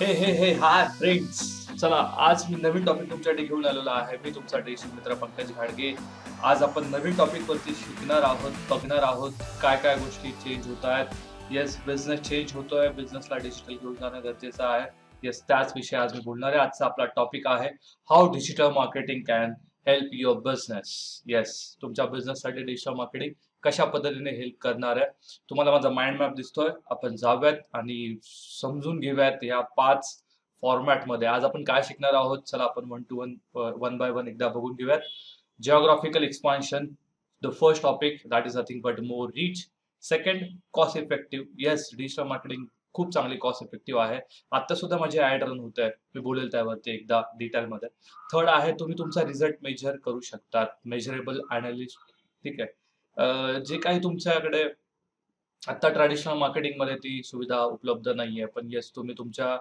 हे हे हे हाय फ्रेंड्स. चला, आज मी नवीन टॉपिक तुमच्यासाठी घेऊन आलेलो आहे. मी तुमचा टेन्शन मित्र पंकज घाडगे. आज आपण नवीन टॉपिक वरती शिकणार आहोत, बघणार आहोत काय काय गोष्टी चेंज होत आहेत. येस, बिझनेस चेंज होतोय, बिझनेसला डिजिटल घेऊन जाणं गरजेचं आहे. येस, त्याच विषयी आज मी बोलणार आहे. आजचा आपला टॉपिक आहे how digital marketing can help your business. Yes, तुमच्या बिझनेससाठी डिजिटल मार्केटिंग कशा पद्धतीने हेल्प करणार आहे. तुम्हाला माझा माइंड मॅप दिसतोय. आपण जाऊयात आणि समजून घेऊयात या 5 फॉर्मॅटमध्ये. आज आपण काय शिकणार आहोत, चला आपण one two one one by one एकदा बघून घेऊयात. Geographical expansion, the first topic, that is nothing but more reach. Second, cost effective. Yes, digital marketing खूप चांगली कॉस्ट इफेक्टिव्ह आहे. आता सुद्धा माझे ऍड रन होत आहे, मी बोलेल त्यावरती एकदा डिटेलमध्ये. थर्ड आहे, तुम्ही तुमचा रिझल्ट मेजर करू शकता, मेजरेबल अनालिस्ट. ठीक आहे. जे काही तुमच्याकडे आता ट्रॅडिशनल मार्केटिंगमध्ये ती सुविधा उपलब्ध नाहीये, पण येस, तुम्ही तुमच्या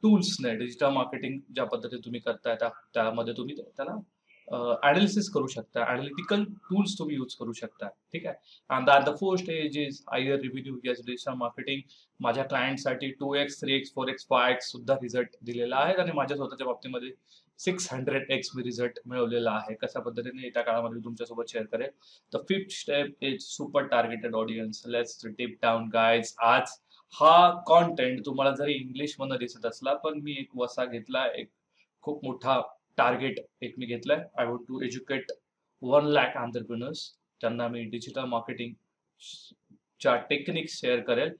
टूल्सने डिजिटल मार्केटिंग ज्या पद्धतीने तुम्ही करताय त्यामध्ये तुम्ही त्याला अनालिसिस करू शकता. अनालिटिकल टूल्स तुम्ही यूज करू शकता. ठीक आहे. And the fourth stage is your review. Yes, digital marketing माझ्या क्लायंटसाठी 2x 3x 4x 5x सुद्धा रिझल्ट दिलेला आहे आणि माझ्या स्वतःच्या बाबतीमध्ये 600x मी रिझल्ट मिळवलेला आहे. कशा पद्धतीने येत्या काळामध्ये तुमच्यासोबत शेअर करेल. The fifth step is super targeted audience. Let's deep down guys. आज हा कॉन्टेंट तुम्हाला जरी इंग्लिश मधनं दिसत असला, पण मी एक वसा घेतला, एक खूप मोठा टार्गेट एक मी घेतलाय. I want to educate 1 lakh entrepreneurs. त्यांना मी डिजिटल मार्केटिंग च्या टेक्निक्स शेअर करेल.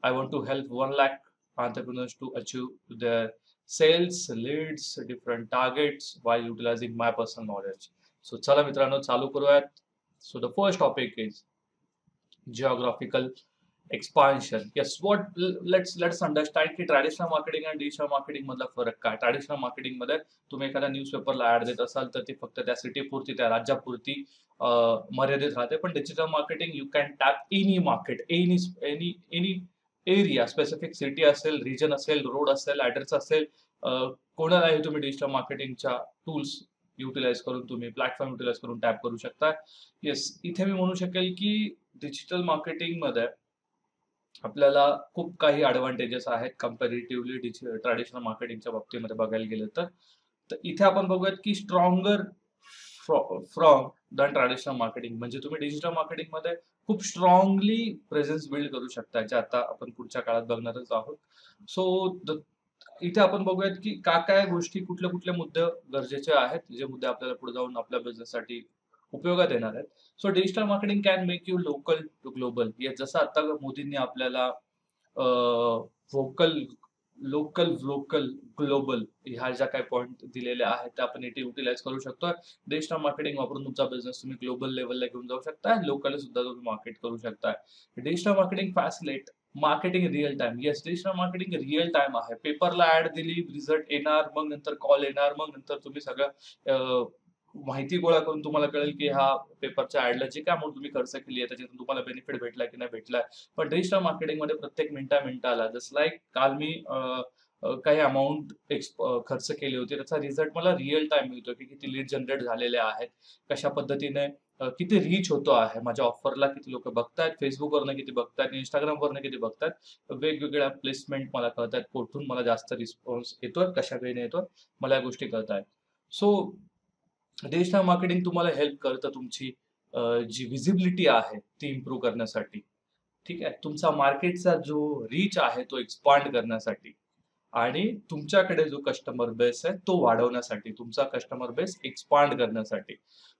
I want to help 1 lakh entrepreneurs to achieve their sales, leads, different targets while utilizing my personal knowledge. So चला मित्रांनो, चालू करूयात. So the first topic is geographical expansion. Yes, let's understand की traditional marketing आणि digital marketing मधला फरक काय. Traditional marketing मध्ये तुम्ही एखाद्या न्यूजपेपरला ऍड देत असाल तर ती फक्त त्या सिटीपुरती, त्या राज्यापुरती मर्यादित राहते. पण digital marketing you can tap any market, any any any area, specific city असेल, रिजन असेल, रोड असेल, ऍड्रेस असेल, कोणालाही तुम्ही डिजिटल मार्केटिंगच्या टूल्स युटिलाइज करून, तुम्ही प्लॅटफॉर्म युटिलाइज करून टॅप करू शकता. येस, इथे मी म्हणू शकेल की डिजिटल मार्केटिंग मध्ये आपल्याला खूप काही ॲडव्हांटेजेस आहेत कंपॅरेटिव्हली ट्रॅडिशनल मार्केटिंगच्या बाबतीमध्ये बघायला गेलं तर. तर इथे आपण बघूयात की stronger from than traditional marketing. म्हणजे तुम्ही डिजिटल मार्केटिंगमध्ये खूप स्ट्रॉंगली प्रेझेन्स बिल्ड करू शकता, जे आता आपण पुढच्या काळात बघणारच आहोत. सो इथे आपण बघूयात की काय काय गोष्टी, कुठले कुठले मुद्दे गरजेचे आहेत, जे मुद्दे आपल्याला पुढे जाऊन आपल्या बिझनेससाठी उपयोगात येणार आहेत. So digital marketing can make you local to global. जसं आता मोदींनी आपल्याला व्होकल लोकल व्होकल ग्लोबल ह्या ज्या काही पॉईंट दिलेल्या आहेत त्या आपण इथे युटिलाइज करू शकतो. डिजिटल मार्केटिंग वापरून तुमचा बिझनेस तुम्ही ग्लोबल लेवलला घेऊन जाऊ शकता, लोकल सुद्धा तुम्ही मार्केट करू शकता. Digital marketing facilitate marketing real time. Yes, digital marketing real time आहे. पेपरला ऍड दिली, रिझल्ट येणार, मग नंतर कॉल येणार, मग नंतर तुम्ही सगळं माहिती गोळा करून तुम्हाला कळेल की हा पेपरच्या ऍडला जे काय अमाऊंट तुम्ही खर्च केली आहे त्याच्यातून तुम्हाला बेनिफिट भेटला की नाही भेटलाय. पण डिजिटल मार्केटिंगमध्ये प्रत्येक मिनिटाला, जस्ट लाईक काल मी काही अमाऊंट खर्च केली होती, त्याचा रिझल्ट मला रिअल टाइम मिळतो की किती लीड जनरेट झालेले आहेत, कशा पद्धतीने किती रीच होतो आहे, माझ्या ऑफरला किती लोक बघतायत, फेसबुकवरनं किती बघतायत, इंस्टाग्रामवरनं किती बघतायत, वेगवेगळ्या प्लेसमेंट मला कळतात, कुठून मला जास्त रिस्पॉन्स येतोय, कशा वेळेने येतोय, मला या गोष्टी कळतायत. सो डिजिटल मार्केटिंग तुम्हाला हेल्प करतं तुमची जी विजिबिलिटी आहे ती इम्प्रूव्ह करण्यासाठी. ठीक आहे. तुमचा मार्केटचा जो रीच आहे तो एक्सपांड करण्यासाठी आणि तुमच्याकडे जो कस्टमर बेस आहे तो वाढवण्यासाठी, तुमचा कस्टमर बेस एक्सपांड करण्यासाठी.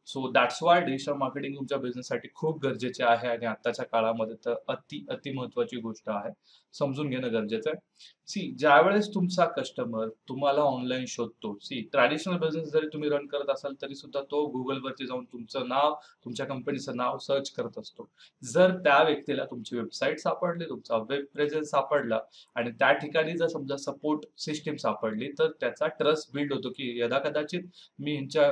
So that's why digital marketing तुमच्या बिझनेससाठी खूप गरजेचे आहे आणि आताच्या काळामध्ये तर अति महत्वाची गोष्ट आहे. समजून घेणं गरजेचं आहे. ज्यावेळेस तुमचा कस्टमर तुम्हाला ऑनलाईन शोधतो, ट्रॅडिशनल बिझनेस जरी तुम्ही रन करत असाल तरी सुद्धा तो गुगलवरती जाऊन तुमचं नाव, तुमच्या कंपनीचं नाव सर्च करत असतो. जर त्या व्यक्तीला तुमची वेबसाईट सापडली, तुमचा वेब प्रेझेन्स सापडला आणि त्या ठिकाणी जर समजा सपोर्ट सिस्टीम सापडली, तर त्याचा ट्रस्ट बिल्ड होतो की यदा कदाचित मी ह्यांच्या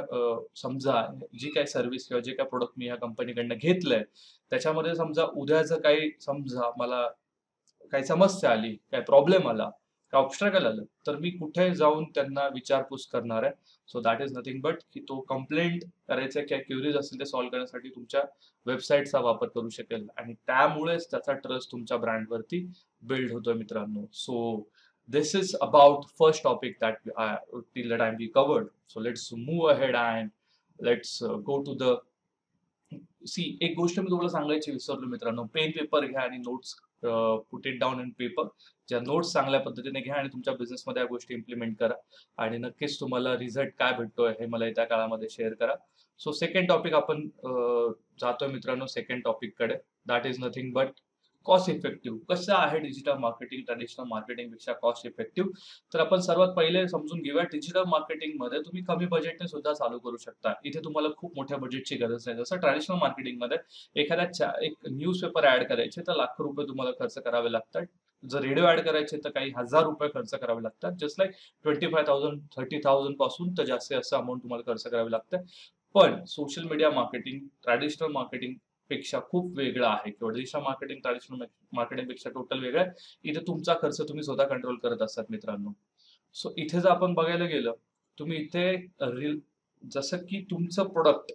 समजा जी काही सर्व्हिस किंवा जे काही प्रोडक्ट मी ह्या कंपनीकडनं घेतलंय, त्याच्यामध्ये समजा उद्या जर काही समजा मला काही समस्या आली, काही प्रॉब्लेम आला, काही ऑब्स्ट्रगल आलं, तर मी कुठे जाऊन त्यांना विचारपूस करणार आहे. So that is nothing but की तो कंप्लेंट करायचा किंवा क्युरीज असतील ते सॉल्व्ह करण्यासाठी तुमच्या वेबसाईटचा वापर करू शकेल आणि त्यामुळेच त्याचा ट्रस्ट तुमच्या ब्रँडवरती बिल्ड होतोय मित्रांनो. So this is about first topic that till the time we covered. So let's move ahead and let's go to the sea. एक गोष्ट मी तुम्हाला सांगायची विसरलो मित्रांनो, पेन पेपर घ्या आणि notes put it down in paper. ज्या नोट्स चांगल्या पद्धतीने घ्या आणि तुमच्या बिझनेसमध्ये या गोष्टी इम्प्लिमेंट करा आणि नक्कीच तुम्हाला रिझल्ट काय भेटतोय हे मला येत्या काळामध्ये शेअर करा. सो सेकंड टॉपिक आपण जातोय मित्रांनो सेकंड टॉपिक कडे. That is nothing but cost effective. कसं आहे डिजिटल मार्केटिंग ट्रॅडिशनल मार्केटिंग पेक्षा कॉस्ट इफेक्टिव्ह. तर आपण सर्वात पहिले समजून घेऊया, डिजिटल मार्केटिंग मध्ये तुम्ही कमी बजेटने सुद्धा चालू करू शकता. इथे तुम्हाला खूप मोठ्या बजेटची गरज नाही. जसं ट्रॅडिशनल मार्केटिंग मध्ये एखाद्या एक न्यूजपेपर ऍड करायचे तर लाखो रुपये तुम्हाला खर्च करावे लागतात. जर रेडिओ ऍड करायचे तर काही हजार रुपये खर्च करावे लागतात. जस्ट लाईक 25,000 30,000 पासून तर जास्त असं अमाऊंट तुम्हाला खर्च करावे लागतं. पण social media marketing traditional marketing पेक्षा खूप वेगळं आहे किंवा डिजिटल मार्केटिंग ट्रॅडिशनल मार्केटिंग पेक्षा टोटल वेगळं आहे. इथे तुमचा खर्च तुम्ही स्वतः कंट्रोल करत असतात मित्रांनो. सो इथे जर आपण बघायला गेलं, तुम्ही इथे जसं की तुमचं प्रोडक्ट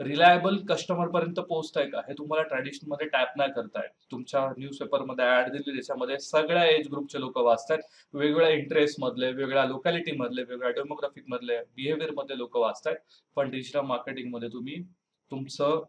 रिलायबल कस्टमर पर्यंत पोहोचतंय का हे तुम्हाला ट्रॅडिशनल मध्ये टॅप नाही करतायत. तुमच्या न्यूजपेपर मध्ये ऍड दिली, त्याच्यामध्ये सगळ्या एज ग्रुपचे लोक वाचतात. वेगवेगळ्या इंटरेस्ट मधले, वेगळ्या लोकॅलिटी मधले, वेगळ्या डेमोग्राफिक मधले, बिहेवियर मधले लोक वाचतात. पण डिजिटल मार्केटिंग मध्ये तुम्ही तुमचं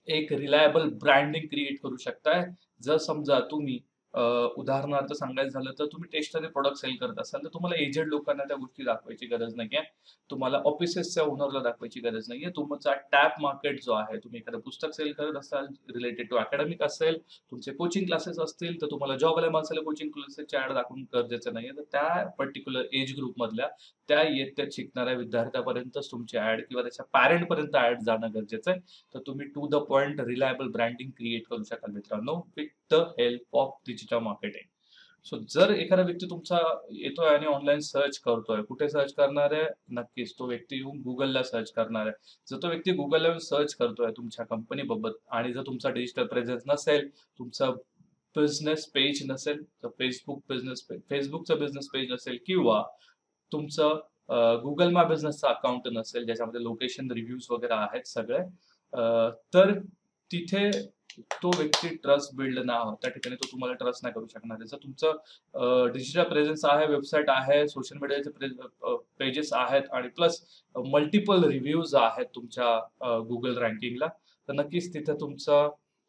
एक रिलायबल ब्रँडिंग क्रिएट करू शकताय. जर समजा तुम्ही उदाहरणार्थ सांगायचं झालं तर तुम्ही स्टेशनरी प्रोडक्ट सेल करत असाल तर तुम्हाला एजेड लोकांना त्या गोष्टी दाखवायची गरज नाहीये. तुम्हाला ऑफिसेसच्या ओनरला दाखवायची गरज नाहीये. तुमचा टॅप मार्केट जो आहे, तुम्ही एखादं पुस्तक सेल करत असाल रिलेटेड टू अकॅडमिक असेल, तुमचे कोचिंग क्लासेस असतील तर तुम्हाला जॉब वाल्या माणसाला कोचिंग क्लासेसच्या ऍड दाखवून गरजेचं नाहीये. तर त्या पर्टिक्युलर एज ग्रुप मधल्या त्या इयत्तेत शिकणाऱ्या विद्यार्थ्यापर्यंतच तुमची ऍड किंवा त्याच्या पॅरेंट पर्यंत ऍड जाणं गरजेचं आहे. तर तुम्ही to the point reliable branding create करू शकाल मित्रांनो with the help of digital marketing. So जर एखादा व्यक्ती तुमचा येतोय आणि ऑनलाईन सर्च करतोय, कुठे सर्च करणार आहे? नक्कीच तो व्यक्ती येऊन गुगलला सर्च करणार आहे. जर तो व्यक्ती गुगलला येऊन सर्च करतोय तुमच्या कंपनीबाबत आणि जर तुमचा डिजिटल प्रेझेन्स नसेल, तुमचा बिझनेस पेज नसेल, तर फेसबुकचं बिझनेस पेज नसेल किंवा तुमचं गुगल माय बिझनेसचं अकाउंट नसेल ज्याच्यामध्ये लोकेशन रिव्ह्यूज वगैरे आहेत सगळे, तर तिथे तो व्यक्ती ट्रस्ट बिल्ड नाही होत. त्या ठिकाणी तो तुम्हाला ट्रस्ट नाही करू शकणार. जर तुमचं डिजिटल प्रेझेन्स आहे, वेबसाईट आहे, सोशल मीडियाचे पेजेस आहेत आणि प्लस मल्टिपल रिव्ह्यूज आहेत तुमच्या गुगल रँकिंगला, तर नक्कीच तिथे तुमचा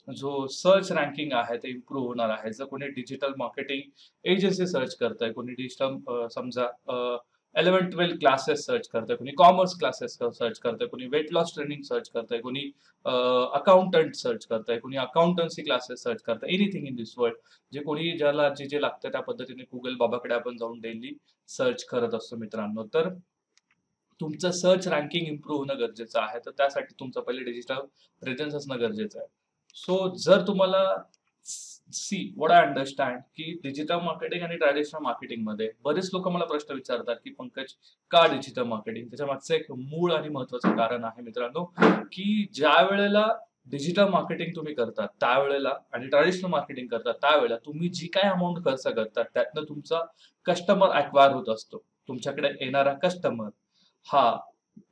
जो सर्च रँकिंग आहे ते इम्प्रूव्ह होणार आहे. जर कोणी डिजिटल मार्केटिंग एजन्सी सर्च करताय, कोणी डिजिटल समजा 11-12 क्लासेस सर्च करताय, कोणी कॉमर्स क्लासेस सर्च करताय, कोणी वेट लॉस ट्रेनिंग सर्च करताय, कोणी अकाउंटंट सर्च करताय, कोणी अकाउंटन्सी क्लासेस सर्च करताय, एनिथिंग इन दिस वर्ल्ड जे कोणी ज्याला जे जे लागतं त्या पद्धतीने गुगल बाबाकडे आपण जाऊन डेली सर्च करत असतो मित्रांनो. तर तुमचं सर्च रँकिंग इम्प्रूव्ह होणं गरजेचं आहे. तर त्यासाठी तुमचं पहिले डिजिटल प्रेझेन्स असणं गरजेचं आहे. सो जर तुम्हाला सी व्हॉट आय अंडरस्टँड की डिजिटल मार्केटिंग आणि ट्रॅडिशनल मार्केटिंग मध्ये बरेच लोक मला प्रश्न विचारतात की पंकज का डिजिटल मार्केटिंग. त्याच्या मागचं एक मूळ आणि महत्वाचं कारण आहे मित्रांनो की ज्या वेळेला डिजिटल मार्केटिंग तुम्ही करतात त्यावेळेला आणि ट्रॅडिशनल मार्केटिंग करतात त्यावेळेला तुम्ही जी काय अमाऊंट खर्च करतात त्यातनं तुमचा कस्टमर अक्वायर होत असतो. तुमच्याकडे येणारा कस्टमर हा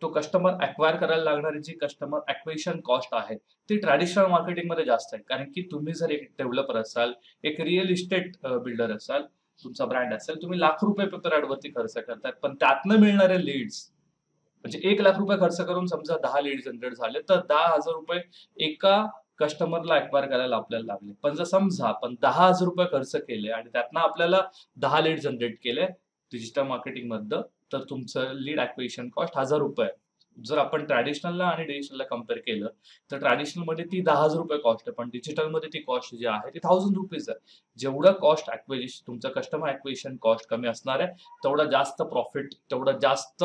तो कस्टमर अक्वायर करायला लागणारी जी कस्टमर अक्विजिशन कॉस्ट आहे ती ट्रॅडिशनल मार्केटिंग मध्ये जास्त आहे. कारण की तुम्ही जर एक डेव्हलपर असाल, एक रिअल इस्टेट बिल्डर असाल, तुमचा ब्रँड असेल, तुम्ही लाख रुपये पेपर ऍड वरती खर्च करतात, पण त्यातनं मिळणारे लीड्स म्हणजे 1 लाख रुपये खर्च करून समजा 10 लीड जनरेट झाले तर 10,000 रुपये एका कस्टमरला अक्वायर करायला आपल्याला लागले. पण जर समजा आपण 10,000 रुपये खर्च केले आणि त्यातनं आपल्याला 10 लीड जनरेट केले डिजिटल मार्केटिंग मधनं, तर तुमचं लीड ॲक्विजिशन कॉस्ट 1,000 रुपये. जर आपण ट्रॅडिशनलला आणि डिजिटलला कम्पेअर केलं तर ट्रॅडिशनल मध्ये ती 10,000 रुपये कॉस्ट आहे, पण डिजिटल मध्ये ती कॉस्ट जी आहे ती 1,000 रुपीज आहे. जेवढं कॉस्ट ॲक्विजिशन तुमचं कस्टमर ॲक्विजिशन कॉस्ट कमी असणार आहे तेवढा जास्त प्रॉफिट, तेवढा जास्त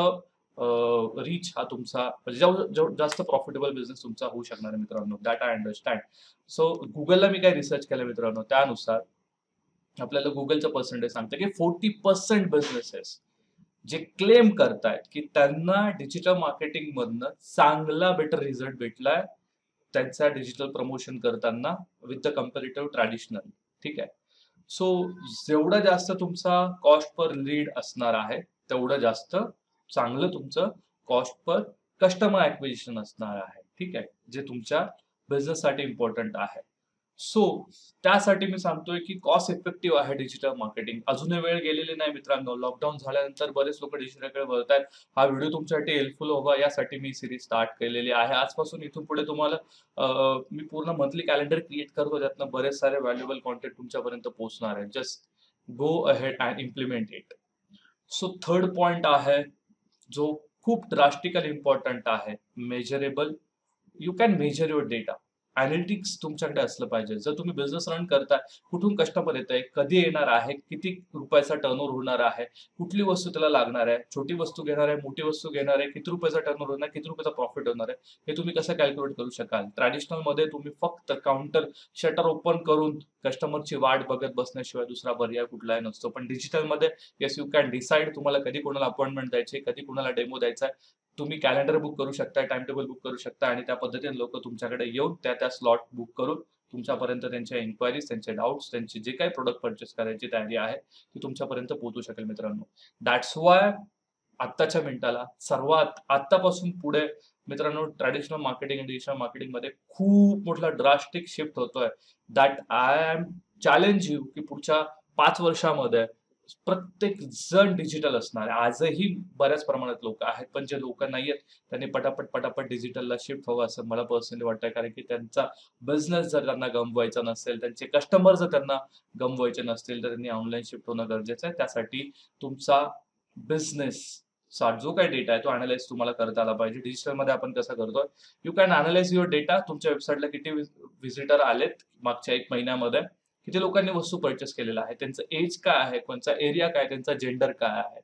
रीच हा तुमचा म्हणजे जास्त प्रॉफिटेबल बिझनेस तुमचा होऊ शकणार आहे मित्रांनो. That I understand. सो गुगलला मी काय रिसर्च केलं मित्रांनो, त्यानुसार आपल्याला गुगलचं पर्सेंटेज सांगतं की 40% बिझनेसेस जे क्लेम करतायत की त्यांना डिजिटल मार्केटिंग मधनं चांगला बेटर रिझल्ट भेटलाय त्यांचा डिजिटल प्रमोशन करताना विथ द कम्पॅरेटिव्ह ट्रॅडिशनल. ठीक आहे. सो जेवढा जास्त तुमचा कॉस्ट पर लीड असणार आहे तेवढं जास्त चांगलं तुमचं कॉस्ट पर कस्टमर ॲक्विजिशन असणार आहे. ठीक आहे, जे तुमच्या बिझनेससाठी इम्पॉर्टंट आहे. सो त्यासाठी मी सांगतोय की कॉस्ट इफेक्टिव्ह आहे डिजिटल मार्केटिंग. अजूनही वेळ गेलेली नाही मित्रांनो. लॉकडाऊन झाल्यानंतर बरेच लोक डिजिटलकडे वळतायत. हा व्हिडिओ तुमच्यासाठी हेल्पफुल व्हावा यासाठी मी सिरीज स्टार्ट केलेली आहे. आजपासून इथून पुढे तुम्हाला मी पूर्ण मंथली कॅलेंडर क्रिएट करतो. त्यातनं बरेच सारे व्हॅल्युएबल कॉन्टेंट तुमच्यापर्यंत पोहोचणार आहे. Just go ahead and implement it. So third point आहे जो खूप ड्रास्टिकली इम्पॉर्टंट आहे, measurable. You can major your data. Analytics तुमच्याकडे असलं पाहिजे. जर तुम्ही बिझनेस रन करताय, कुठून कस्टमर येत आहे, कधी येणार आहे, किती रुपयाचा टर्नओव्हर होणार आहे, कुठली वस्तू त्याला लागणार आहे, छोटी वस्तू घेणार आहे, मोठी वस्तू घेणार आहे, किती रुपयाचा टर्नओव्हर होणार, किती रुपयाचा प्रॉफिट होणार आहे, हे तुम्ही कसं कॅल्क्युलेट करू शकाल. ट्रॅडिशनल मध्ये तुम्ही फक्त काउंटर शटर ओपन करून कस्टमरची वाट बघत बसण्याशिवाय दुसरा पर्याय कुठलाही नसतो. पण डिजिटलमध्ये येस यू कॅन डिसाईड तुम्हाला कधी कोणाला अपॉइंटमेंट द्यायची, कधी कोणाला डेमो द्यायचा आहे. तुम्ही कॅलेंडर बुक करू शकता, टाइम टेबल बुक करू शकता आणि त्या पद्धतीने लोक तुमच्याकडे येऊन त्या स्लॉट बुक करून तुमच्यापर्यंत त्यांच्या इन्क्वायरीज, त्यांचे डाऊट्स, त्यांचे जे काही प्रोडक्ट परचेस करायची तयारी आहे ती तुमच्यापर्यंत पोहोचू शकेल मित्रांनो. दॅट्स वाय आत्ताच्या मिनिटाला सर्वात आत्तापासून पुढे मित्रांनो ट्रॅडिशनल मार्केटिंग आणि डिजिटल मार्केटिंग मध्ये खूप मोठा ड्रास्टिक शिफ्ट होतोय. That I am challenge you की पुढच्या 5 वर्षामध्ये प्रत्येक जण डिजिटल असणार आहे. आजही बऱ्याच प्रमाणात लोक आहेत, पण जे लोक नाही आहेत त्यांनी पटापट पटापट डिजिटलला शिफ्ट व्हावं असं मला पर्सनली वाटतंय. कारण की त्यांचा बिझनेस जर त्यांना गमवायचा नसेल, त्यांचे कस्टमर जर त्यांना गमवायचे नसतील, तर त्यांनी ऑनलाईन शिफ्ट होणं गरजेचं आहे. त्यासाठी तुमचा बिझनेस चा जो काही डेटा आहे तो अनालाइज तुम्हाला करता आला पाहिजे. डिजिटलमध्ये आपण कसं करतोय, you can analyse your data. तुमच्या वेबसाईटला किती व्हिजिटर आलेत मागच्या 1 महिन्यामध्ये, किती लोकांनी वस्तू परचेस केलेला आहे, त्यांचं एज काय आहे, कोणचा एरिया काय, त्यांचा जेंडर काय आहे.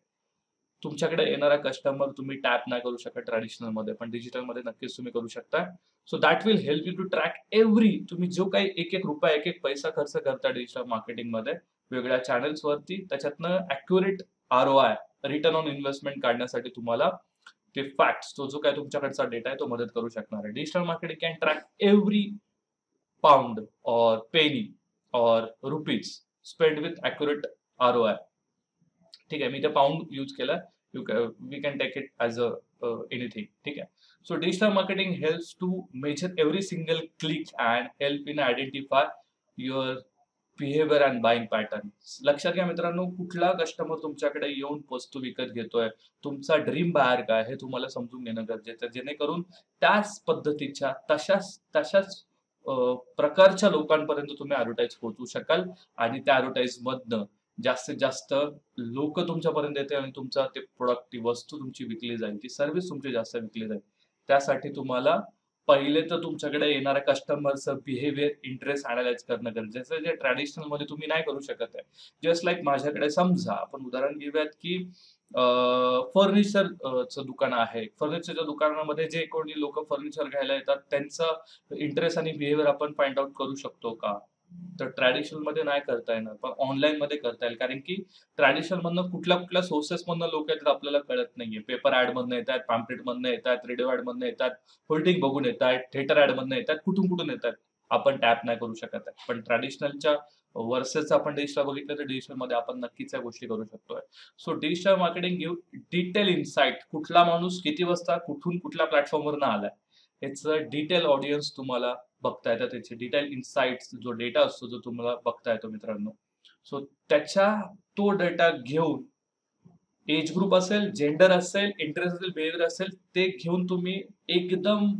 तुमच्याकडे येणारा कस्टमर तुम्ही टॅप नाही करू शकत ट्रॅडिशनलमध्ये, पण डिजिटलमध्ये नक्कीच तुम्ही करू शकता. So that will help you to track every, तुम्ही जो काही एक एक रुपया, एक एक पैसा खर्च करता डिजिटल मार्केटिंगमध्ये वेगळ्या चॅनल्सवरती, त्याच्यातनं accurate ROI, return on investment काढण्यासाठी तुम्हाला ते फॅक्ट्स, तो जो काही तुमच्याकडचा डेटा आहे तो मदत करू शकणार आहे. Digital marketing can track every pound or penny or rupees spent with accurate ROI. ठीक आहे, मी ते पाऊंड यूज केला. We can take it as anything. ठीक आहे. So digital marketing helps to measure every single click and help in identify your behaviour and buying pattern. लक्षात घ्या मित्रांनो, कुठला कस्टमर तुमच्याकडे येऊन वस्तू विकत घेतोय, तुमचा ड्रीम बायर काय हे तुम्हाला समजून घेणं गरजेचं आहे. जेणेकरून त्याच पद्धतीच्या तशाच तशाच प्रकारच्या लोकांपर्यंत तुम्ही ॲडव्हर्टाइज पोहोचू शकाल आणि त्या ॲडव्हर्टाइज मधनं जास्तीत जास्त लोक तुमच्यापर्यंत येतील आणि तुमचा ते प्रोडक्ट, ती वस्तू तुमची विकली जाईल, ती सर्व्हिस तुमची जास्त विकली जाईल. त्यासाठी तुम्हाला पहिले तर तुमच्याकडे येणाऱ्या कस्टमरचं बिहेवियर, इंटरेस्ट अनालाइज करणं गरजेचं आहे, जे ट्रॅडिशनल मध्ये तुम्ही नाही करू शकत आहे. जस्ट लाईक माझ्याकडे समजा आपण उदाहरण घेऊयात की फर्निचरचं दुकान आहे. फर्निचरच्या दुकानामध्ये जे कोणी लोक फर्निचर घ्यायला येतात त्यांचं इंटरेस्ट आणि बिहेवियर आपण फाइंड आउट करू शकतो का? तर ट्रॅडिशनल मध्ये नाही करता येणार, पण ऑनलाईन मध्ये करता येईल. कारण की ट्रॅडिशनल मधनं कुठल्या कुठल्या सोर्सेस मधनं लोक येतात आपल्याला कळत नाहीये. पेपर ऍड मधनं येतात, पॅम्पलेट मधनं येतात, रेडिओ ऍड मधनं येतात, होल्डिंग बघून येतात, थिएटर ऍड मधनं येतात, कुठून कुठून येतात आपण टॅप नाही करू शकत आहे. पण ट्रॅडिशनलच्या वर्सेस आपण डिजिटल बघितलं तर डिजिटल मध्ये आपण नक्कीच या गोष्टी करू शकतोय. So digital marketing give detail insight, कुठला माणूस किती वाजता कुठून कुठल्या प्लॅटफॉर्मवरून आलाय याचं डिटेल ऑडियन्स तुम्हाला बघता येतात. त्याचे डिटेल इन्साइट्स, जो डेटा असतो जो तुम्हाला बघता येतो मित्रांनो. सो त्याच्या तो डेटा घेऊन एज ग्रुप असेल, जेंडर असेल, इंटरेस्ट असेल, बिहेवियर असेल, ते घेऊन तुम्ही एकदम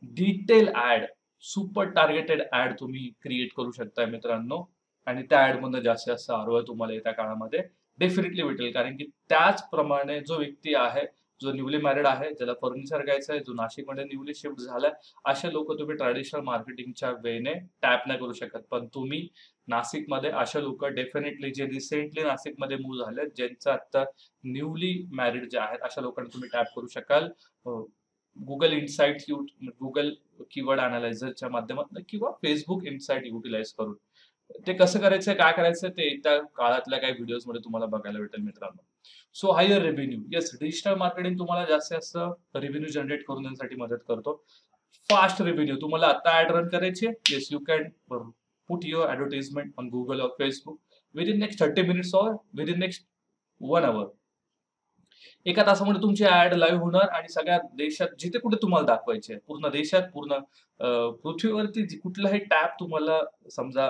detail ad, super targeted ad तुम्ही क्रिएट करू शकता मित्रांनो. आणि त्या ऍड मधनं जास्तीत जास्त ROI तुम्हाला येत्या काळामध्ये डेफिनेटली भेटेल. कारण की त्याचप्रमाणे जो व्यक्ती आहे, जो न्यूली मॅरिड आहे, ज्याला फर्निचर घ्यायचं आहे, जो नाशिकमध्ये न्यूली शिफ्ट झालाय, अशा लोक तुम्ही ट्रॅडिशनल मार्केटिंगच्या वेने टॅप नाही करू शकत. पण तुम्ही नाशिकमध्ये अशा लोक डेफिनेटली, जे रिसेंटली नाशिकमध्ये मूव्ह झाले, ज्यांचं आता न्यूली मॅरिड जे आहेत, अशा लोकांना तुम्ही टॅप करू शकाल. गुगल इन्साइट, गुगल कीवर्ड अनालायझरच्या माध्यमातून किंवा फेसबुक इन्साइट युटिलाइज करून. ते कसं करायचं, काय करायचं ते त्या काळातल्या काही व्हिडिओज मध्ये तुम्हाला बघायला भेटेल मित्रांनो. So higher revenue, yes, digital marketing तुम्हाला जास्तीत जास्त रेव्हेन्यू जनरेट करून देण्यासाठी मदत करतो. फास्ट रेव्हेन्यू, तुम्हाला आता ऍड रन करायची, yes, you can put your advertisement on Google और Facebook within next 30 minutes or within next 1 hour. एका तासामध्ये तुमची ऍड लाईव्ह होणार आणि सगळ्या देशात जिथे कुठे तुम्हाला दाखवायची आहे, पूर्ण देशात, पूर्ण पृथ्वीवरती कुठलाही टॅप तुम्हाला समजा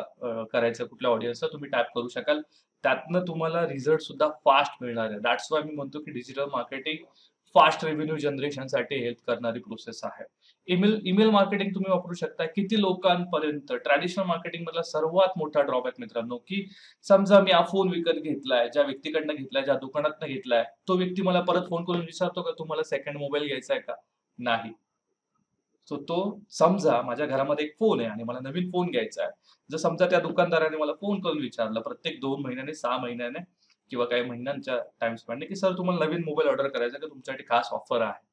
करायचं कुठल्या ऑडियन्सला तुम्ही टॅप करू शकाल. त्यातनं तुम्हाला रिझल्ट सुद्धा फास्ट मिळणार आहे. दॅट्स वाय मी म्हणतो की डिजिटल मार्केटिंग फास्ट रेव्हेन्यू जनरेशनसाठी हेल्प करणारी प्रोसेस आहे. ईमेल मार्केटिंग तुम्ही वापरू शकता. किती लोकांपर्यंत ट्रॅडिशनल मार्केटिंग मधला सर्वात मोठा ड्रॉबॅक मित्रांनो, की समजा मी हा फोन विकत घेतलाय, ज्या व्यक्तीकडनं घेतलाय, ज्या दुकानातनं घेतलाय, तो व्यक्ती मला परत फोन करून विचारतो का तुम्हाला सेकंड मोबाईल घ्यायचा आहे का? नाही. सो तो समजा माझ्या घरामध्ये एक फोन आहे आणि मला नवीन फोन घ्यायचा आहे. जर समजा त्या दुकानदाराने मला फोन करून विचारलं प्रत्येक 2 महिन्याने, 6 महिन्याने किंवा काही महिन्यांच्या टाईम स्पॅनने, की "सर तुम्हाला नवीन मोबाईल ऑर्डर करायचा आहे का? तुमच्यासाठी खास ऑफर आहे."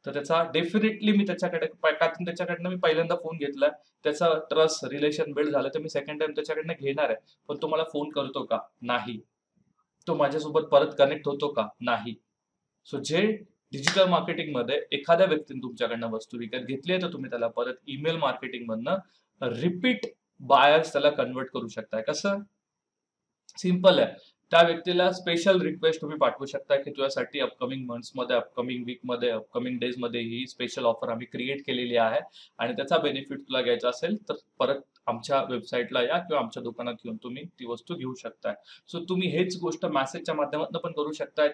तर त्याचा डेफिनेटली मी त्याच्याकडे का त्याच्याकडनं मी पहिल्यांदा फोन घेतलाय. त्याचा ट्रस्ट, रिलेशन बिल्ड झालं तर मी सेकंड टाईम त्याच्याकडनं घेणार आहे. पण तो मला फोन करतो का? नाही. तो माझ्यासोबत परत कनेक्ट होतो का? नाही. सो जे डिजिटल मार्केटिंगमध्ये एखाद्या व्यक्तीने तुमच्याकडनं वस्तू विकत घेतली आहे, तर तुम्ही त्याला परत ईमेल मार्केटिंगमधनं रिपीट बायर्स त्याला कन्व्हर्ट करू शकताय. कसं? सिंपल आहे. त्या व्यक्तीला स्पेशल रिक्वेस्ट तुम्ही पाठवू शकता, की तुझ्यासाठी अपकमिंग मंथ्समध्ये, अपकमिंग वीकमध्ये, अपकमिंग डेजमध्ये ही स्पेशल ऑफर आम्ही क्रिएट केलेली आहे आणि त्याचा बेनिफिट तुला घ्यायचा असेल, तर परत आमच्या वेबसाईटला या किंवा आमच्या दुकानात येऊन तुम्ही ती वस्तू घेऊ शकताय. सो तुम्ही हेच गोष्ट मेसेजच्या माध्यमातून पण करू शकताय.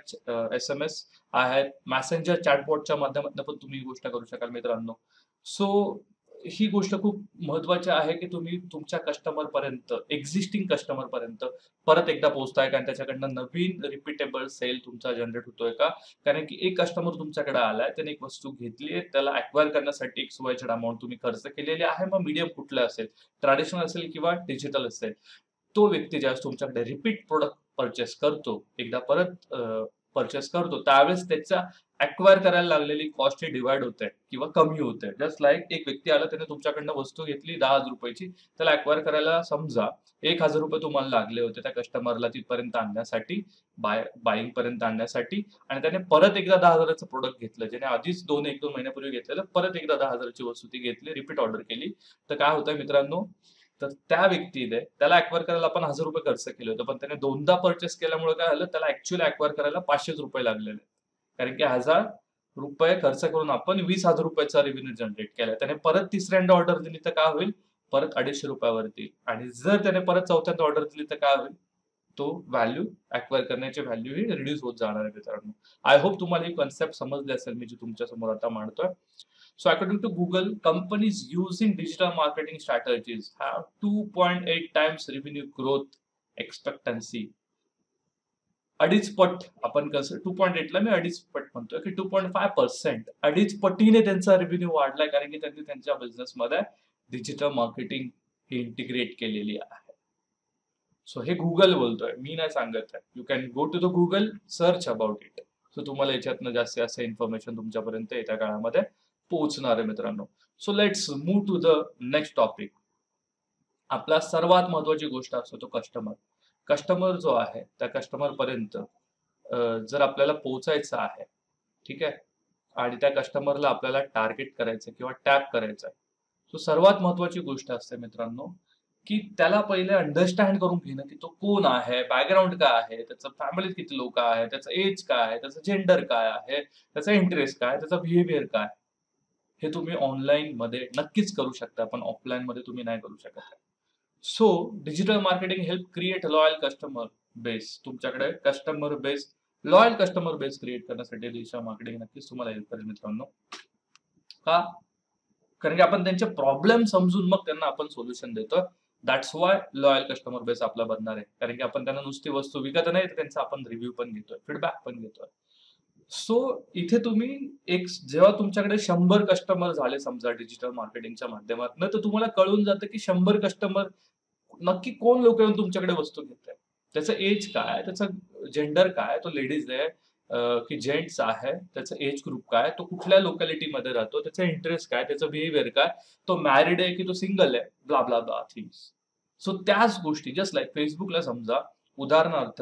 एस-एम-एस आहेत, मेसेंजर चॅटबॉटच्या माध्यमातून पण तुम्ही ही गोष्ट करू शकाल मित्रांनो. सो ही गोष्ट खूप महत्त्वाची आहे, की तुम्ही तुमच्या कस्टमरपर्यंत, एक्झिस्टिंग कस्टमरपर्यंत परत एकदा पोहोचताय का आणि त्याच्याकडनं नवीन रिपीटेबल सेल तुमचा जनरेट होतोय का? कारण की एक कस्टमर तुमच्याकडे आलाय, त्याने एक वस्तू घेतली आहे, त्याला अॅक्वायर करण्यासाठी एक XYZ अमाउंट तुम्ही खर्च केलेली आहे. मग मीडियम कुठलं असेल, ट्रॅडिशनल असेल किंवा डिजिटल असेल. तो व्यक्ती ज्यावेळेस तुमच्याकडे रिपीट प्रॉडक्ट पर्चेस करतो, एकदा परत पर्चेस करतो, त्यावेळेस त्याचा अॅक्वायर करायला लागलेली कॉस्ट ही डिव्हाईड होते किंवा कमी होते. जस्ट लाइक एक व्यक्ती आला, त्याने तुमच्याकडनं वस्तू घेतली ₹10,000 ची, त्याला अॅक्वायर करायला समजा ₹1,000 तुम्हाला लागले होते त्या कस्टमरला तिथपर्यंत आणण्यासाठी, बायिंग पर्यंत आणण्यासाठी आणि त्याने परत एकदा 10,000 चं प्रॉडक्ट घेतलं. ज्याने आधीच 1-2 महिन्यापूर्वी घेतलेलं, परत एकदा 10,000 ची वस्तू ती घेतली, रिपीट ऑर्डर केली. तर काय होतंय मित्रांनो, तर त्या व्यक्तीने त्याला अॅक्वायर करायला आपण ₹1,000 खर्च केले होते. पण त्याने दोनदा पर्चेस केल्यामुळे काय झालं, त्याला ॲक्चुअली अॅक्वायर करायला ₹500 लागलेले. कारण की ₹1,000 खर्च करून आपण ₹20,000 चा रेव्हेन्यू जनरेट केलाय. त्याने परत तिसऱ्यांदा ऑर्डर दिली तर काय होईल? परत ₹250 वरती आणि जर त्याने परत चौथ्यांदा ऑर्डर दिली तर काय होईल? तो व्हॅल्यू अॅक्वायर करण्याची व्हॅल्यू ही रिड्यूस होत जाणार आहे मित्रांनो. आय होप तुम्हाला ही कन्सेप्ट समजली असेल मी जी तुमच्या समोर आता मांडतोय. So according to Google, companies using digital marketing strategies have 2.8 times revenue growth expectancy. अडीच पट आपण कसं 2.8 ला मी अडीच पट म्हणतोय की 2.5% अडीच पटीने त्यांचा रेव्हेन्यू वाढलाय कारण की त्यांनी त्यांच्या बिझनेसमध्ये डिजिटल मार्केटिंग ही इंटिग्रेट केलेली आहे. सो हे गुगल बोलतोय, मी नाही सांगत आहे. You can go to the Google, search about it. So तुम्हाला याच्यातनं जास्तीत जास्त इन्फॉर्मेशन तुमच्यापर्यंत येत्या काळामध्ये पोहोचणार आहे मित्रांनो. So let's move to the next topic. आपला सर्वात महत्वाची गोष्ट असतो तो कस्टमर. कस्टमर जो आहे त्या कस्टमर पर्यंत जर आपल्याला पोहोचायचं आहे, ठीक आहे, आणि त्या कस्टमरला आपल्याला टार्गेट करायचं किंवा टॅप करायचं आहे. सो सर्वात महत्वाची गोष्ट असते मित्रांनो, की त्याला पहिले अंडरस्टँड करून घेणं, की तो कोण आहे, बॅकग्राऊंड काय आहे, त्याचं फॅमिलीत किती लोक आहेत, त्याचं एज काय आहे, त्याचं जेंडर काय आहे, त्याचा इंटरेस्ट काय, त्याचा बिहेवियर काय. हे तुम्ही ऑनलाईनमध्ये नक्कीच करू शकता, पण ऑफलाईनमध्ये तुम्ही नाही करू शकत. So digital marketing help create loyal customer base. तुमच्याकडे लॉयल कस्टमर बेस क्रिएट करण्यासाठी डिजिटल मार्केटिंग नक्कीच तुम्हाला हेल्प करेल मित्रांनो. का? कारण की आपण त्यांचे प्रॉब्लेम समजून मग त्यांना आपण सोल्युशन देतोय. That's why loyal customer base आपला बनणार आहे. कारण की आपण त्यांना नुसती वस्तू विकत नाही, तर त्यांचा आपण रिव्ह्यू पण घेतोय, फीडबॅक पण घेतोय. सो इथे तुम्ही जेव्हा तुमच्याकडे 100 कस्टमर झाले समजा डिजिटल मार्केटिंगच्या माध्यमातून, तर तुम्हाला कळून जातं की 100 कस्टमर नक्की कोण लोक येऊन तुमच्याकडे वस्तू घेतायत. त्याचं एज काय, त्याचं जेंडर काय, तो लेडीज आहे की जेंट्स आहे, त्याचा एज ग्रुप काय, तो कुठल्या लोकॅलिटीमध्ये राहतो, त्याचा इंटरेस्ट काय, त्याचं बिहेवियर काय, तो मॅरिड आहे की तो सिंगल आहे, blah blah blah things. So त्याच गोष्टी जस्ट लाईक Facebookला समजा उदाहरणार्थ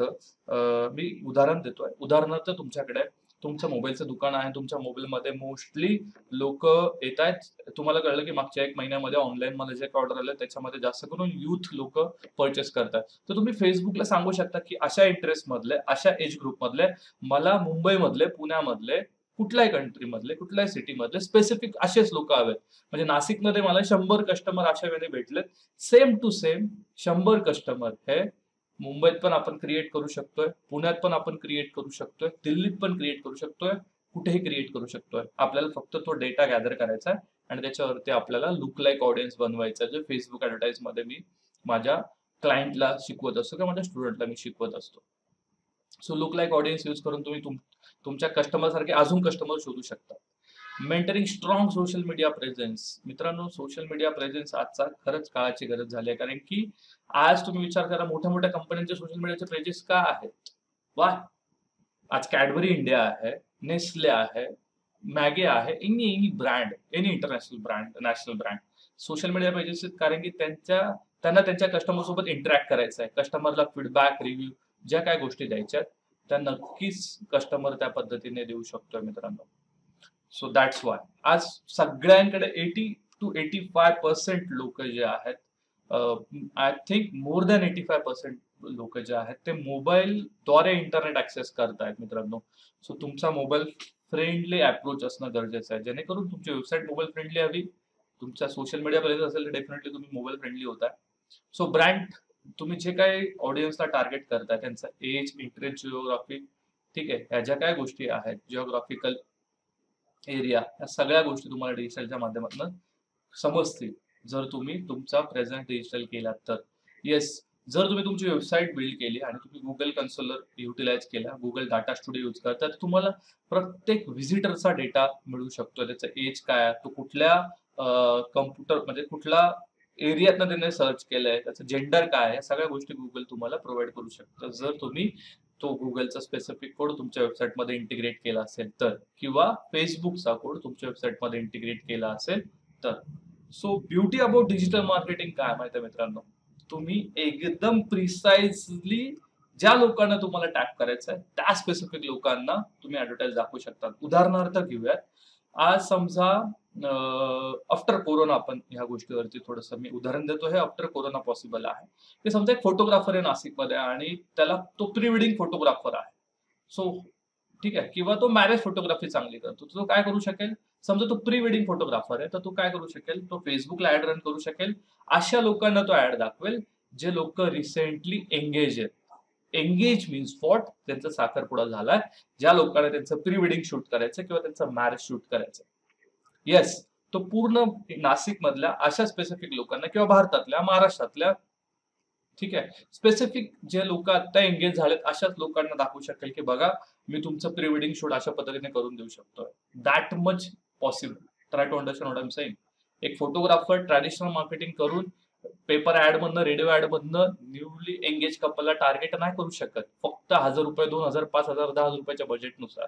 मी उदाहरण देतोय. उदाहरणार्थ तुमच्याकडे तुमचं मोबाईलचं दुकान आहे, तुमच्या मोबाईलमध्ये मोस्टली लोक येत आहेत. तुम्हाला कळलं की मागच्या 1 महिन्यामध्ये ऑनलाईन मला जे ऑर्डर आलं त्याच्यामध्ये जास्त करून युथ लोक परचेस करतात. तर तुम्ही Facebookला सांगू शकता की अशा इंटरेस्ट मधले, अशा एज ग्रुप मधले, मला मुंबईमधले, पुण्यामधले, कुठल्याही कंट्री मधले, कुठल्याही सिटी मधले स्पेसिफिक असेच लोक हवेत. म्हणजे नाशिकमध्ये मला 100 कस्टमर अशा वेळेने भेटलेत. सेम टू सेम 100 कस्टमर हे मुंबईत पण आपण क्रिएट करू शकतोय, पुण्यात पण आपण क्रिएट करू शकतोय, दिल्लीत पण क्रिएट करू शकतोय, कुठेही क्रिएट करू शकतोय. आपल्याला फक्त तो डेटा गॅदर करायचा आहे आणि त्याच्यावरती आपल्याला लुक लाईक ऑडियन्स बनवायचा आहे, जे फेसबुक ऍडव्हर्टाइज मध्ये मी माझ्या क्लायंटला शिकवत असतो किंवा माझ्या स्टुडंटला मी शिकवत असतो. So look like audience use करून तुम्ही तुमच्या कस्टमर सारखे अजून कस्टमर शोधू शकता. Mentoring strong social media presence. मित्रांनो, सोशल मीडिया प्रेझेन्स आजचा खरंच काळाची गरज झाली आहे. कारण की आज तुम्ही विचार करा, मोठ्या मोठ्या कंपन्यांचे सोशल मीडियाचे पेजेस का आहेत? वाय? आज कॅडबरी इंडिया आहे, नेस्ले आहे, मॅगी आहे, any brand, any international brand, national brand social media pages आहेत. कारण की त्यांना त्यांच्या कस्टमर सोबत इंटरॅक्ट करायचं आहे. कस्टमरला फीडबॅक, रिव्ह्यू ज्या काय गोष्टी द्यायच्या आहेत त्या नक्कीच कस्टमर त्या पद्धतीने देऊ शकतोय मित्रांनो. सो दॅट्स वाय आज सगळ्यांकडे 80% to 85% लोक जे आहेत, आय थिंक मोर दॅन 85% लोक जे आहेत ते मोबाईलद्वारे इंटरनेट ऍक्सेस करतायत मित्रांनो. सो तुमचा मोबाईल फ्रेंडली अप्रोच असणं गरजेचं आहे, जेणेकरून तुमची वेबसाईट मोबाईल फ्रेंडली हवी. तुमचा सोशल मीडिया प्रेझेन्स असेल तर डेफिनेटली तुम्ही मोबाईल फ्रेंडली होताय. सो ब्रँड, तुम्ही जे काही ऑडियन्सला टार्गेट करताय त्यांचा एज, इंटरेस्ट, जिओग्राफी, ठीक आहे, ह्या ज्या काय गोष्टी आहेत, जिओग्राफिकल एरिया, या सगळ्या गोष्टी तुम्हाला डिजिटलच्या माध्यमातून समजतील जर तुम्ही तुमचा प्रेझेंट डिजिटल केलात तर. येस, जर तुम्ही तुमची वेबसाईट बिल्ड केली आणि तुम्ही गुगल कन्सोलर युटिलाइज केला, गुगल डाटा स्टुडिओ यूज करता, तर तुम्हाला प्रत्येक व्हिजिटरचा डेटा मिळू शकतो. त्याचा एज काय आहे, तो कुठल्या कम्प्युटर म्हणजे कुठला एरियातनं त्याने सर्च केलंय, त्याचं जेंडर काय आहे, या सगळ्या गोष्टी गुगल तुम्हाला प्रोव्हाइड करू शकतं जर तुम्ही तो गुगलचा स्पेसिफिक कोड तुमच्या वेबसाईटमध्ये इंटिग्रेट केला असेल तर, किंवा फेसबुकचा कोड तुमच्या वेबसाईटमध्ये इंटिग्रेट केला असेल तर. So beauty about digital marketing काय माहिती आहे मित्रांनो, तुम्ही एकदम प्रिसाइजली ज्या लोकांना तुम्हाला टॅप करायचं आहे त्या स्पेसिफिक लोकांना तुम्ही ऍडव्हर्टाइज दाखवू शकता. उदाहरणार्थ घेऊयात, आज समजा आफ्टर कोरोना, आपण ह्या गोष्टीवरती थोडंसं मी उदाहरण देतो, हे आफ्टर कोरोना पॉसिबल आहे. की समजा एक फोटोग्राफर आहे नाशिकमध्ये आणि त्याला तो प्री वेडिंग फोटोग्राफर आहे. सो ठीक आहे, किंवा तो मॅरेज फोटोग्राफी चांगली करतो, तो काय करू शकेल? समजा तो प्री वेडिंग फोटोग्राफर आहे, तर तो काय करू शकेल? तो फेसबुकला ऍड रन करू शकेल. अशा लोकांना तो ऍड दाखवेल जे लोक रिसेंटली एंगेज आहेत. Engage means what? त्यांचा साखरपुडा झालाय, ज्या लोकांना त्यांचं प्री वेडिंग शूट करायचं किंवा त्यांचं मॅरेज शूट करायचं. येस, तो पूर्ण नाशिक मधल्या अशा स्पेसिफिक लोकांना किंवा भारतातल्या, महाराष्ट्रातल्या, ठीक आहे, स्पेसिफिक जे लोक आता एंगेज झालेत अशाच लोकांना दाखवू शकेल की बघा, मी तुमचं प्री वेडिंग शूट अशा पद्धतीने करून देऊ शकतोय. That much possible. Try to understand what I am saying. एक फोटोग्राफर ट्रॅडिशनल मार्केटिंग करून पेपर ऍड मधनं, रेडिओ ऍड मधनं न्यूली एंगेज कपलला टार्गेट नाही करू शकत, फक्त ₹1000, 2000, 5000, 10,000 रुपयाच्या बजेटनुसार.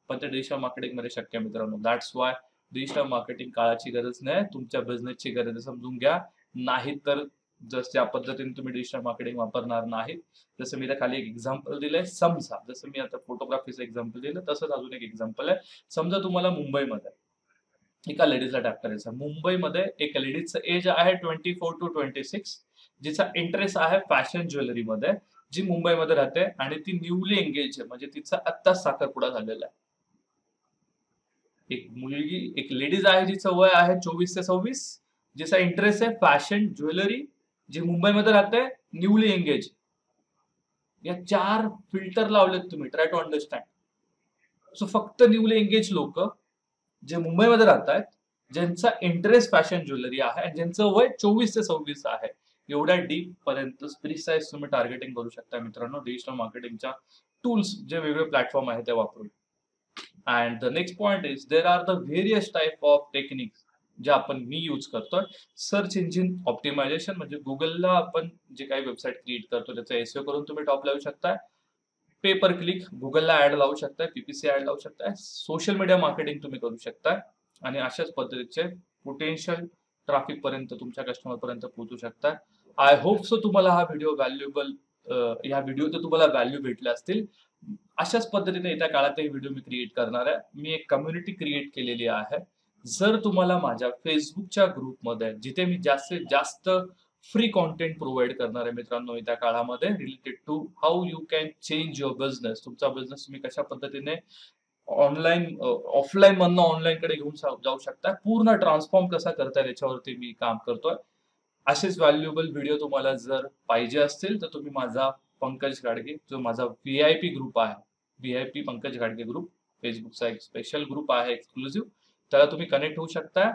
पण ते डिजिटल मार्केटिंग मध्ये शक्य आहे मित्रांनो. दॅट्स वाय डिजिटल मार्केटिंग काळाची गरज नाही, तुमच्या बिझनेसची गरज आहे, समजून घ्या. नाही तर ज्या पद्धतीने तुम्ही डिजिटल मार्केटिंग वापरणार नाहीत, जसं मी त्या खाली एक एक्झाम्पल दिलंय, समजा जसं मी आता फोटोग्राफीचं एक्झाम्पल दिलं तसंच अजून एक एक्झाम्पल आहे. समजा तुम्हाला मुंबईमध्ये एका लेडीजला टॅप करायचं. मुंबईमध्ये एक लेडीजचं एज आहे 24 to 26, जिचा इंटरेस्ट आहे फॅशन ज्वेलरीमध्ये, जी मुंबईमध्ये राहते आणि ती न्यूली एंगेज आहे, म्हणजे तिचा आत्ताच साखरपुडा झालेला आहे. एक मुलगी, एक लेडीज आहे जिचं वय आहे 24 ते 26, जिचा इंटरेस्ट आहे फॅशन ज्वेलरी, जी मुंबईमध्ये राहते, न्यूली एंगेज. या 4 फिल्टर लावलेत तुम्ही. Try to understand. सो फक्त न्यूली एंगेज लोक जे मुंबईमध्ये राहत आहेत, ज्यांचा इंटरेस्ट फॅशन ज्वेलरी आहे आणि ज्यांचं वय 24 ते 26 आहे, एवढ्या डीप पर्यंत प्रिसाइज तुम्ही टार्गेटिंग करू शकता मित्रांनो, डिजिटल मार्केटिंगच्या टूल्स, जे वेगवेगळे प्लॅटफॉर्म आहेत ते वापरून. And the next point is there are the various type of techniques जे आपण मी यूज करतोय. सर्च इंजिन ऑप्टिमायझेशन, म्हणजे गुगलला आपण जे काही वेबसाईट क्रिएट करतो त्याचा एसईओ करून तुम्ही टॉप लावू शकताय. पे पर क्लिक गुगलला ऍड लावू शकताय, पीपीसी ऍड लावू शकताय, सोशल मीडिया मार्केटिंग तुम्ही करू शकताय आणि अशाच पद्धतीचे पोटेन्शियल ट्रॅफिक पर्यंत तुमच्या कस्टमर पर्यंत पोहोचू शकताय. आय होप सो तुम्हाला हा व्हिडिओ व्हॅल्युएबल ह्या व्हिडिओ तुम्हाला व्हॅल्यू भेटले असतील. अशाच पद्धतीने येत्या काळातही व्हिडिओ मी क्रिएट करणार आहे. मी एक कम्युनिटी क्रिएट केलेली आहे. जर तुम्हाला माझ्या Facebookच्या ग्रुपमध्ये, जिथे मी जास्तीत जास्त फ्री कंटेंट प्रोव्हाइड करणार आहे मित्रांनो येत्या काळामध्ये, related to how you can change your business. तुमचा बिझनेस तुम्ही कशा पद्धतीने ऑफलाईन मधनं ऑनलाईन कडे घेऊन जाऊ शकता, पूर्ण ट्रान्सफॉर्म कसा करता येईल याच्यावरती मी काम करतोय. असेच व्हॅल्युएबल व्हिडिओ तुम्हाला जर पाहिजे असतील तर तुम्ही माझा पंकज गाडगे, जो माझा VIP ग्रुप आहे, VIP पंकज गाडगे ग्रुप, फेसबुकचा एक स्पेशल ग्रुप आहे एक्सक्लुझिव्ह, त्याला तुम्ही कनेक्ट होऊ शकता.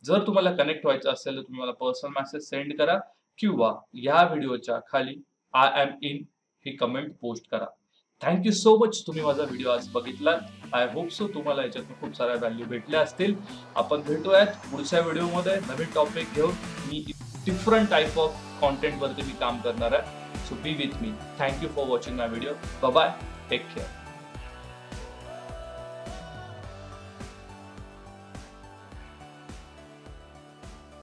जर तुम्हाला कनेक्ट व्हायचं असेल तर तुम्ही मला पर्सनल मेसेज सेंड करा किंवा या व्हिडिओच्या खाली I am in he comment post करा. थँक्यू सो मच, तुम्ही माझा व्हिडिओ आज बघितला. आय होप सो तुम्हाला याच्यातून खूप साऱ्या व्हॅल्यू भेटल्या असतील. आपण भेटूयात पुढच्या व्हिडिओमध्ये नवीन टॉपिक घेऊन. मी डिफरंट टाइप ऑफ कॉन्टेंट वरती मी काम करणार आहे. So be with me. Thank you for watching my video. Bye bye. Take care.